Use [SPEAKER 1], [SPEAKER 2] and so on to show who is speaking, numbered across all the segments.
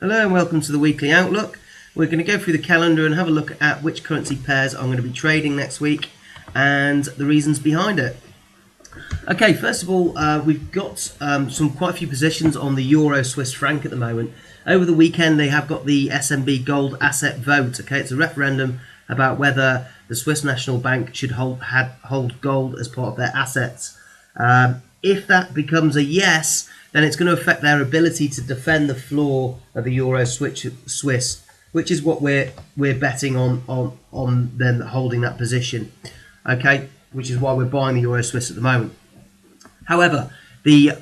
[SPEAKER 1] Hello and welcome to the weekly outlook. We're going to go through the calendar and have a look at which currency pairs I'm going to be trading next week and the reasons behind it. Okay, first of all, we've got quite a few positions on the Euro Swiss franc at the moment. Over the weekend, they have got the SNB gold asset vote. Okay, it's a referendum about whether the Swiss National Bank should hold gold as part of their assets. If that becomes a yes, then it's going to affect their ability to defend the floor of the Euro Swiss, which is what we're betting on them holding that position. Okay, which is why we're buying the Euro Swiss at the moment. However, the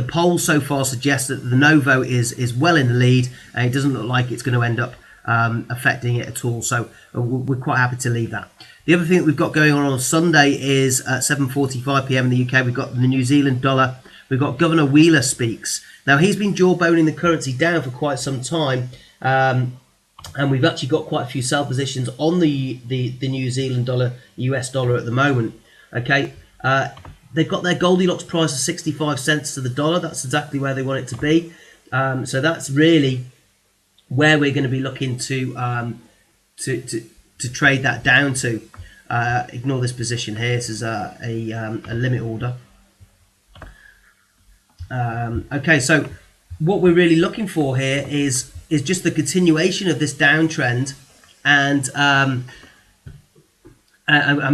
[SPEAKER 1] poll so far suggests that the no vote is well in the lead, and it doesn't look like it's going to end up affecting it at all. So we're quite happy to leave that. The other thing that we've got going on Sunday is at 7:45 p.m. in the UK. We've got the New Zealand dollar. We've got Governor Wheeler speaks. Now, he's been jawboning the currency down for quite some time, and we've actually got quite a few sell positions on the New Zealand dollar, US dollar at the moment. Okay, they've got their Goldilocks price of 65 cents to the dollar. That's exactly where they want it to be. So that's really where we're going to be looking to trade that down to. Ignore this position here. This is a limit order. Okay, so what we're really looking for here is just the continuation of this downtrend and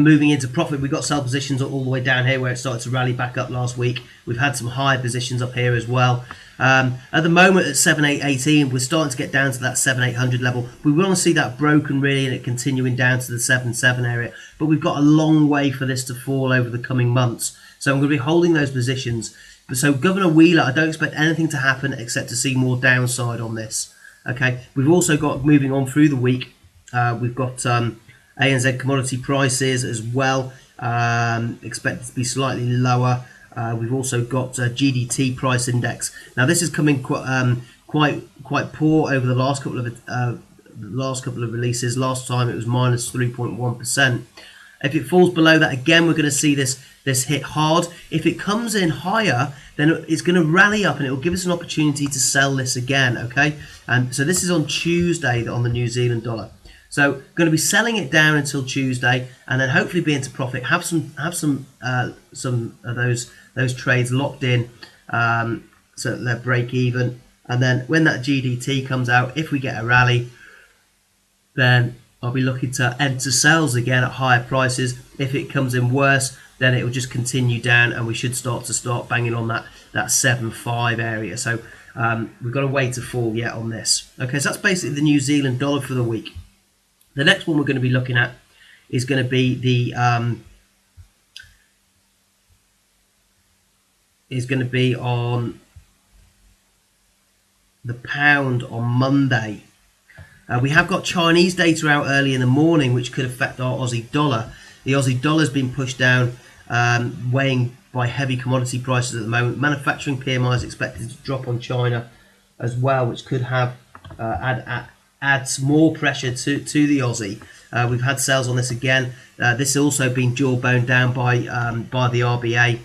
[SPEAKER 1] moving into profit. We've got sell positions all the way down here where it started to rally back up last week. We've had some higher positions up here as well. At the moment at 7,818, we're starting to get down to that 7,800 level. We want to see that broken really and it continuing down to the 7,700 area. But we've got a long way for this to fall over the coming months. So I'm going to be holding those positions. So Governor Wheeler, I don't expect anything to happen except to see more downside on this. Okay, we've also got, moving on through the week, we've got ANZ commodity prices as well, expected to be slightly lower. We've also got GDT price index. Now this is coming quite poor over the last couple of releases. Last time it was minus 3.1%. If it falls below that again, we're going to see this hit hard. If it comes in higher, then it's going to rally up and it will give us an opportunity to sell this again. Okay, and so this is on Tuesday on the New Zealand dollar. So going to be selling it down until Tuesday, and then hopefully be into profit. Have some of those trades locked in, so that they're break even. And then when that GDT comes out, if we get a rally, then I'll be looking to enter sales again at higher prices. If it comes in worse, then it will just continue down, and we should start banging on that 7.5 area. So we've got a way to fall yet on this. Okay, so that's basically the New Zealand dollar for the week. The next one we're going to be looking at is going to be the on the pound on Monday. We have got Chinese data out early in the morning, which could affect our Aussie dollar. The Aussie dollar has been pushed down, weighing by heavy commodity prices at the moment. Manufacturing PMI is expected to drop on China as well, which could have adds more pressure to the Aussie. We've had sales on this again. This has also been jawboned down by the RBA.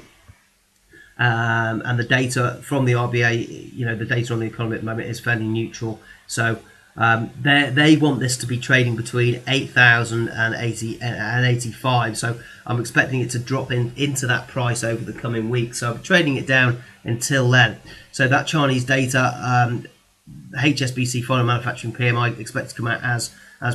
[SPEAKER 1] And the data from the RBA, the data on the economy at the moment is fairly neutral. So they want this to be trading between 8,000 and 85. So I'm expecting it to drop into that price over the coming weeks. So I'm trading it down until then. So that Chinese data, HSBC final manufacturing PMI expected to come out as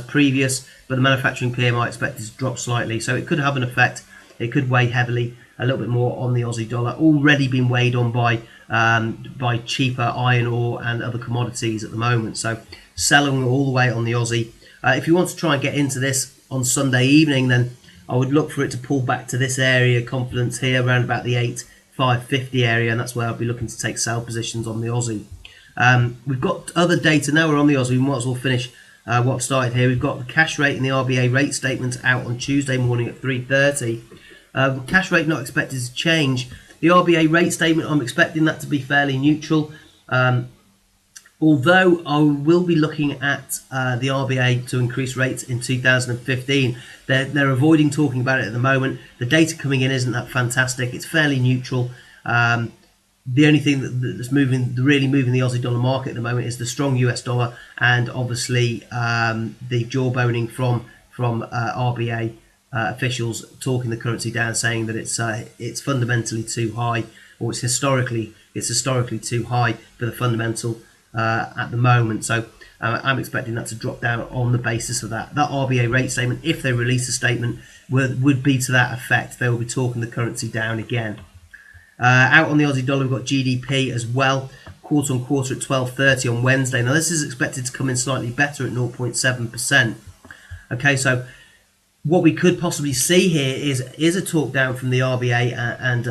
[SPEAKER 1] previous, but the manufacturing PMI expected to drop slightly. So it could have an effect. It could weigh heavily a little bit more on the Aussie dollar, already been weighed on by cheaper iron ore and other commodities at the moment. So selling all the way on the Aussie. If you want to try and get into this on Sunday evening, then I would look for it to pull back to this area, confidence here around about the 8,550 area, and that's where I'll be looking to take sell positions on the Aussie. We've got other data now. We're on the Aussie. We might as well finish what I've started here. We've got the cash rate and the RBA rate statement out on Tuesday morning at 3:30. Cash rate not expected to change. The RBA rate statement, I'm expecting that to be fairly neutral. Although I will be looking at the RBA to increase rates in 2015. They're avoiding talking about it at the moment. The data coming in isn't that fantastic. It's fairly neutral. The only thing that's really moving the Aussie dollar market at the moment is the strong US dollar, and obviously the jawboning from RBA officials talking the currency down, saying that it's fundamentally too high, or it's historically too high for the fundamental at the moment. So I'm expecting that to drop down on the basis of that. That RBA rate statement, if they release a statement, would be to that effect. They will be talking the currency down again. Out on the Aussie dollar, we've got GDP as well, quarter on quarter at 12.30 on Wednesday. Now this is expected to come in slightly better at 0.7%. Okay, so what we could possibly see here is a talk down from the RBA and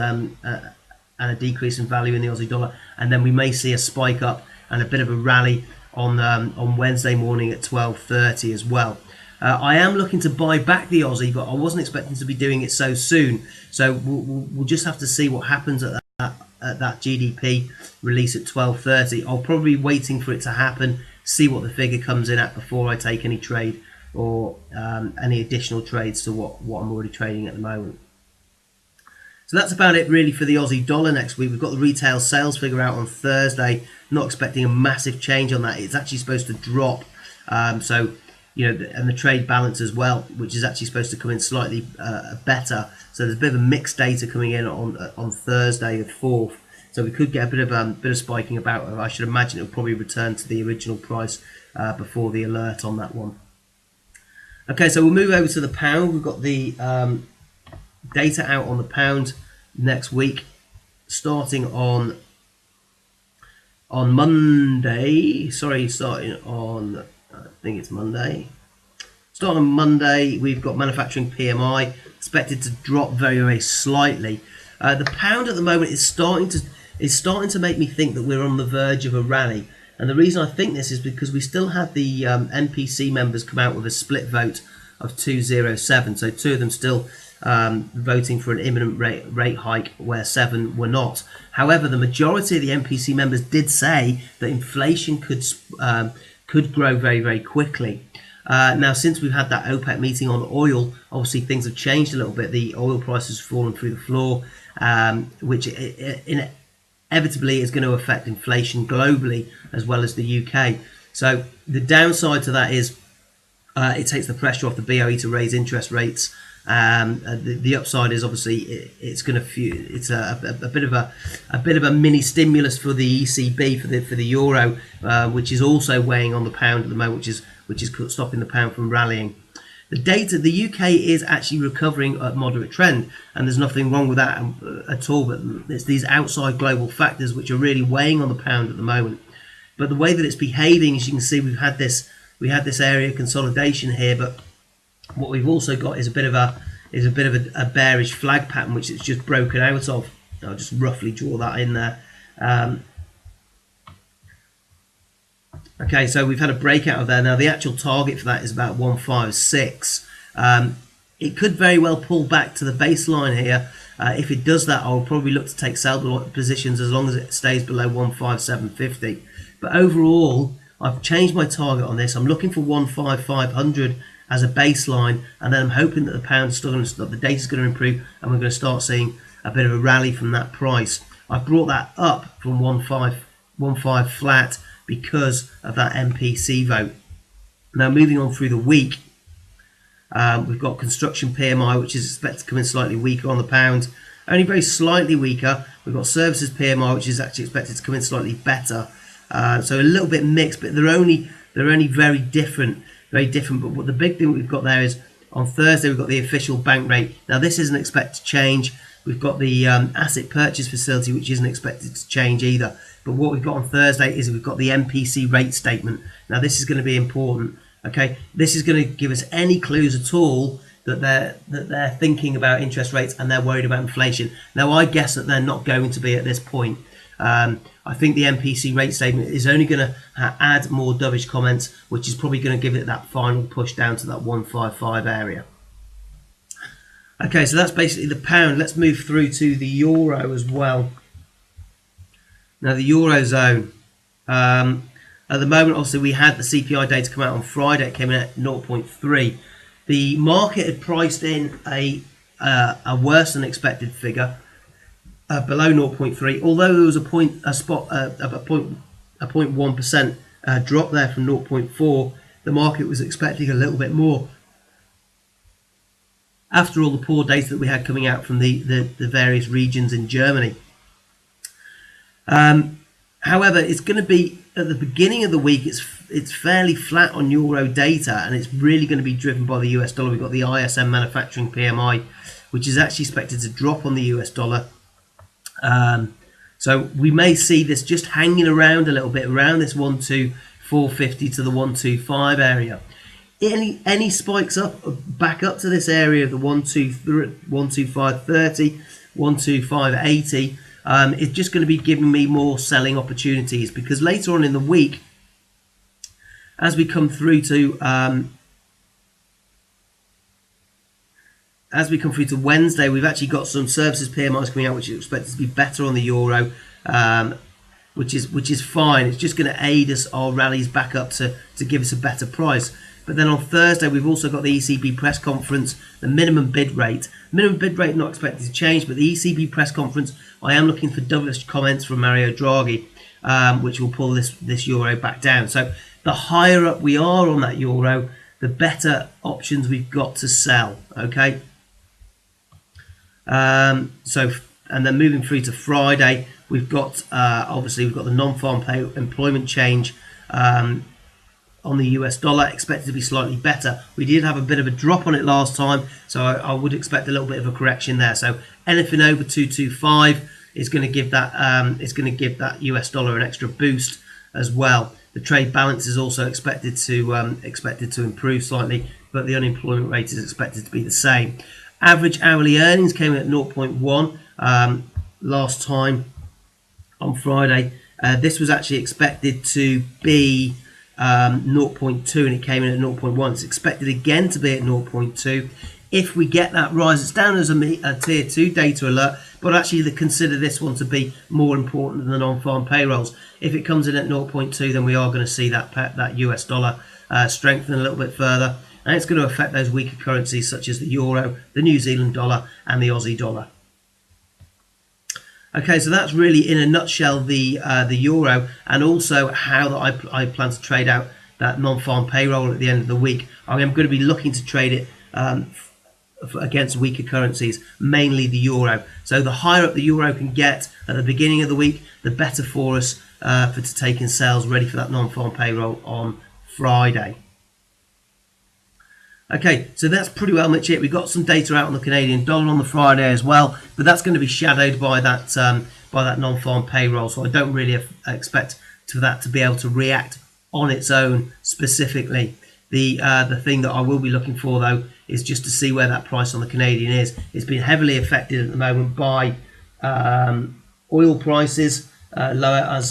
[SPEAKER 1] a decrease in value in the Aussie dollar, and then we may see a spike up and a bit of a rally on Wednesday morning at 12.30 as well. I am looking to buy back the Aussie, but I wasn't expecting to be doing it so soon. So we'll just have to see what happens at that GDP release at 12.30. I'll probably be waiting for it to happen, see what the figure comes in at before I take any trade or any additional trades to what I'm already trading at the moment. So that's about it really for the Aussie dollar next week. We've got the retail sales figure out on Thursday. Not expecting a massive change on that. It's actually supposed to drop. So, you know, and the trade balance as well, which is actually supposed to come in slightly better. So there's a bit of a mixed data coming in on Thursday the 4th. So we could get a bit of spiking about. I should imagine it'll probably return to the original price before the alert on that one. Okay, so we'll move over to the pound. We've got the data out on the pound next week, starting on Monday. Starting on, I think it's Monday. Starting on Monday, we've got manufacturing PMI expected to drop very, very slightly. The pound at the moment is starting to make me think that we're on the verge of a rally. And the reason I think this is because we still had the NPC members come out with a split vote of 207. So two of them still voting for an imminent rate hike, where 7 were not. However, the majority of the NPC members did say that inflation could grow very, very quickly. Now, since we've had that OPEC meeting on oil, obviously things have changed a little bit. The oil price has fallen through the floor, which inevitably is going to affect inflation globally as well as the UK. So the downside to that is it takes the pressure off the BOE to raise interest rates. The upside is obviously it's a bit of a mini stimulus for the ECB for the euro, which is also weighing on the pound at the moment, which is stopping the pound from rallying. The data, the UK is actually recovering at moderate trend, and there's nothing wrong with that at all. But it's these outside global factors which are really weighing on the pound at the moment. But the way that it's behaving, as you can see, we had this area consolidation here, but what we've also got is a bit of a bearish flag pattern, which it's just broken out of. I'll just roughly draw that in there. Okay, so we've had a breakout of there. Now the actual target for that is about 156. It could very well pull back to the baseline here. If it does that, I'll probably look to take sell positions as long as it stays below 15750. But overall, I've changed my target on this. I'm looking for 15500 as a baseline, and then I'm hoping that the pound is still going to stop, the data's going to improve, and we're going to start seeing a bit of a rally from that price. I've brought that up from 1.5 flat because of that MPC vote. Now moving on through the week, we've got construction PMI, which is expected to come in slightly weaker on the pound, only very slightly weaker. We've got services PMI, which is actually expected to come in slightly better. So a little bit mixed, but they're only very different. But what the big thing we've got there is on Thursday we've got the official bank rate. Now this isn't expected to change. We've got the asset purchase facility, which isn't expected to change either. But what we've got on Thursday is we've got the MPC rate statement. Now this is going to be important. Okay, this is going to give us any clues at all that they're thinking about interest rates and they're worried about inflation. Now I guess that they're not going to be at this point. I think the MPC rate statement is only going to add more dovish comments, which is probably going to give it that final push down to that 155 area. Okay, so that's basically the pound. Let's move through to the euro as well. Now the eurozone, at the moment, obviously we had the CPI data come out on Friday. It came in at 0.3. The market had priced in a worse than expected figure. below 0.3. Although there was a 0.1% drop there from 0.4, the market was expecting a little bit more after all the poor data that we had coming out from the various regions in Germany. However, it's going to be at the beginning of the week. It's fairly flat on euro data, and it's really going to be driven by the US dollar. We've got the ISM manufacturing PMI, which is actually expected to drop on the US dollar. So we may see this just hanging around a little bit around this 12450 to the 125 area. Any spikes up back up to this area of the 12530, 12580. It's just going to be giving me more selling opportunities, because later on in the week, as we come through to Wednesday, we've actually got some services PMIs coming out, which is expected to be better on the euro, which is fine. It's just going to aid us, our rallies back up to give us a better price. But then on Thursday, we've also got the ECB press conference, the minimum bid rate. Minimum bid rate not expected to change, but the ECB press conference, I am looking for dovish comments from Mario Draghi, which will pull this euro back down. So the higher up we are on that euro, the better options we've got to sell. Okay. And then moving through to Friday, we've got obviously we've got the non-farm pay employment change on the US dollar, expected to be slightly better. We did have a bit of a drop on it last time, so I would expect a little bit of a correction there. So anything over 225 is going to give that US dollar an extra boost as well. The trade balance is also expected to improve slightly, but the unemployment rate is expected to be the same. Average hourly earnings came in at 0.1 last time on Friday. This was actually expected to be 0.2, and it came in at 0.1. It's expected again to be at 0.2. If we get that rise, it's down as a tier 2 data alert, but actually consider this one to be more important than the non-farm payrolls. If it comes in at 0.2, then we are going to see that US dollar strengthen a little bit further, and it's going to affect those weaker currencies such as the euro, the New Zealand dollar, and the Aussie dollar. Okay, so that's really in a nutshell the euro, and also how that I plan to trade out that non-farm payroll at the end of the week. I am going to be looking to trade it against weaker currencies, mainly the euro. So the higher up the euro can get at the beginning of the week, the better for us to take in sales ready for that non-farm payroll on Friday. Okay, so that's pretty well much it. We've got some data out on the Canadian dollar on the Friday as well, but that's going to be shadowed by that non-farm payroll. So I don't really expect that to be able to react on its own specifically. The thing that I will be looking for though is just to see where that price on the Canadian is. It's been heavily affected at the moment by oil prices, lower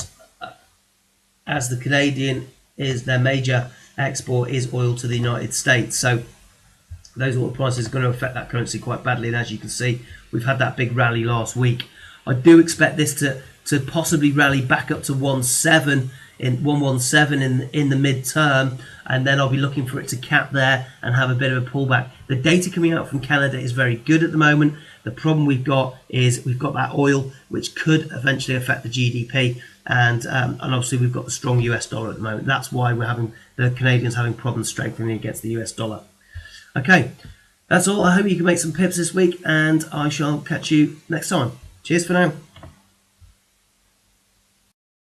[SPEAKER 1] as the Canadian is their major export is oil to the United States. So those oil prices are going to affect that currency quite badly, and as you can see, we've had that big rally last week. I do expect this to possibly rally back up to 117 in the midterm, and then I'll be looking for it to cap there and have a bit of a pullback. The data coming out from Canada is very good at the moment. The problem we've got is we've got that oil, which could eventually affect the GDP, and obviously we've got the strong US dollar at the moment. That's why we're having the Canadians having problems strengthening against the US dollar. Okay, that's all. I hope you can make some pips this week, and I shall catch you next time. Cheers for now.